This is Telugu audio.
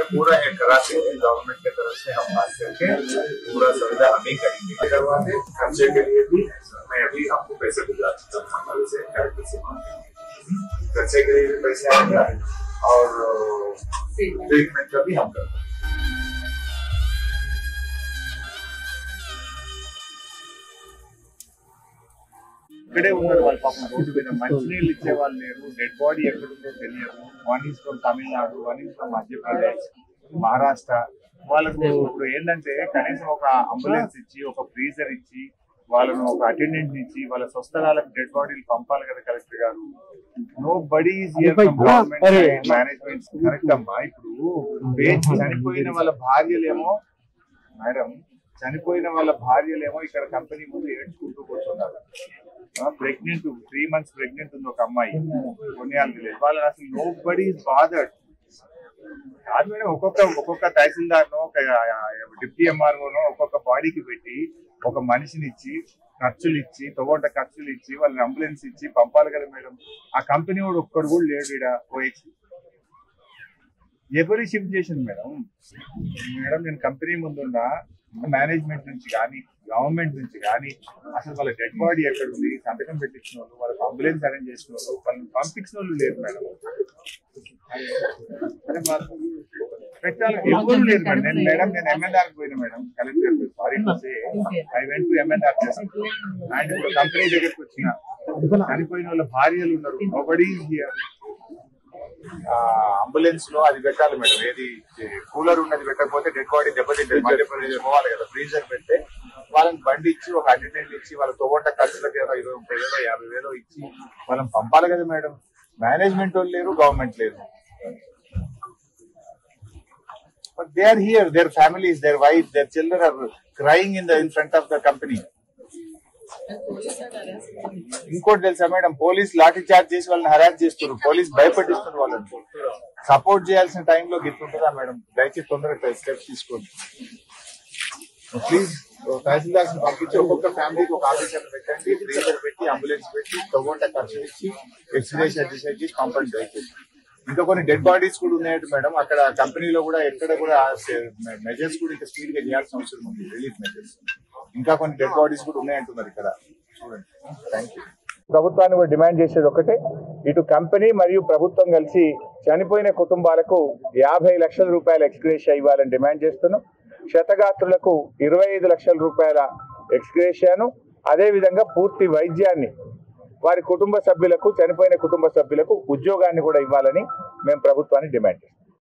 पूरा है कराची गवर्नमेंट की तरफ से हम बात करके पूरा सुविधा हम ही करेंगे। करवाते खर्चे के लिए भी मैं अभी आपको पैसे भिजवा सकता हूँ से कैरेक्टर से खर्चे के लिए भी पैसे आएगा और ट्रीटमेंट का भी हम करते हैं। ఇక్కడే ఉన్నారు వాళ్ళు పాపం రోడ్డు మీద మంచినీళ్ళు ఇచ్చే వాళ్ళు లేరు డెడ్ బాడీ ఎక్కడుందో తెలియదు one is from Tamil Nadu one is from Madhya Pradesh Maharashtra వాళ్ళకు ఇప్పుడు ఏంటంటే కనీసం ఒక అంబులెన్స్ ఇచ్చి ఒక ఫ్రీజర్ ఇచ్చి వాళ్ళను ఒక అటెండెంట్ ఇచ్చి వాళ్ళ స్వస్థలాలకు డెడ్ బాడీలు పంపాలి కదా కలెక్టర్ గారు nobody is here from government management correct అమ్మా ఇప్పుడు చనిపోయిన వాళ్ళ భార్యలేమో మేడం చనిపోయిన వాళ్ళ భార్యలేమో ఇక్కడ కంపెనీ ముందు ఏడ్చుకుంటూ కూర్చున్నారు ప్రెగ్నెంట్ 3 months ప్రెగ్నెంట్ ఉంది ఒక అమ్మాయి కొన్నేళ్ళు లేదు వాళ్ళని అసలు నో బడీ ఈజ్ బాదర్డ్ కాదు మేడం ఒక్కొక్క తహసీల్దార్నో ఒక డిప్యూటీ ఎంఆర్ఓనో ఒక్కొక్క బాడీకి పెట్టి ఒక మనిషిని ఇచ్చి ఖర్చులు ఇచ్చి తోట ఖర్చులు ఇచ్చి వాళ్ళని అంబులెన్స్ ఇచ్చి పంపాలి కదా మేడం ఆ కంపెనీ వాడు ఒక్కడు కూడా లేడు ఇక్కడ పోయేసి ఎవరి షిఫ్ట్ చేసింది మేడం నేను కంపెనీ ముందున్న మేనేజ్మెంట్ నుంచి కానీ గవర్నమెంట్ నుంచి కానీ అసలు వాళ్ళ డెడ్ బాడీ ఎక్కడ ఉంది సంతకం పెట్టించిన వాళ్ళు వాళ్ళకి అంబులెన్స్ అరేంజ్ చేసిన వాళ్ళు వాళ్ళని పంపించిన వాళ్ళు లేరు మేడం పెట్టాలి ఎవరు లేదు మేడం నేను ఎంఎన్ఆర్ పోయినా madam collector sorry I went to MNR and ఇప్పుడు కంపెనీ దగ్గరికి వచ్చిన చనిపోయిన వాళ్ళ భార్యలు ఉన్నారు నోబడీ అంబులెన్స్ లో అది పెట్టాలి మేడం ఏది కూలర్ ఉన్నది పెట్టకపోతే డెడ్ బాడీ దెబ్బతింటుంది మధ్యప్రదేశ్ పోవాలి కదా ఫ్రీజర్ పెడితే వాళ్ళని బండి ఇచ్చి ఒక అటెండెంట్ ఇచ్చి వాళ్ళ తోట ఖర్చులకి 20,000 50,000 ఇచ్చి వాళ్ళని పంపాలి కదా మేడం మేనేజ్మెంట్ వాళ్ళు లేరు గవర్నమెంట్ లేదు but they are here their families their wife their children are crying in front of the company ఇంకోటి తెలుసా మేడం పోలీస్ లాఠీ చార్జ్ చేసి వాళ్ళని హరాస్ చేస్తున్నారు పోలీస్ భయపెట్టిస్తున్నారు వాళ్ళని సపోర్ట్ చేయాల్సిన టైంలో గిట్టుంటుందా మేడం దయచేసి తొందరగా స్టెప్స్ తీసుకోండి ప్లీజ్ తహసీల్దార్స్ పంపించి ఒక్కొక్క ఫ్యామిలీకి ఒక ఆఫీసర్ పెట్టండి ఫ్రీజర్ పెట్టి అంబులెన్స్ పెట్టి తోట ఖర్చులు ఇచ్చి ఎక్స్రే డిసైడ్ చేసి పంపండి దయచేసి ఇంకా కొన్ని డెడ్ బాడీస్ కూడా ఉన్నాయంటే మేడం అక్కడ కంపెనీలో కూడా ఎక్కడ కూడా మెజర్స్ కూడా ఇంకా స్పీడ్ గా చేయాల్సిన అవసరం ఉంది రిలీఫ్ మెజర్స్ ఇంకా కొన్ని డెడ్ బాడీస్ కూడా ఉన్నాయంటున్నారు ఇక్కడ చూడండి థ్యాంక్ యూ ప్రభుత్వాన్ని కూడా డిమాండ్ చేసేది ఒకటే ఇటు కంపెనీ మరియు ప్రభుత్వం కలిసి చనిపోయిన కుటుంబాలకు 50 లక్షల రూపాయల ఎక్స్గ్రేషియా ఇవ్వాలని డిమాండ్ చేస్తున్నాం క్షతగాత్రులకు 25 లక్షల రూపాయల ఎక్స్గ్రేషియాను అదేవిధంగా పూర్తి వైద్యాన్ని వారి కుటుంబ సభ్యులకు చనిపోయిన కుటుంబ సభ్యులకు ఉద్యోగాన్ని కూడా ఇవ్వాలని మేము ప్రభుత్వాన్ని డిమాండ్ చేస్తాం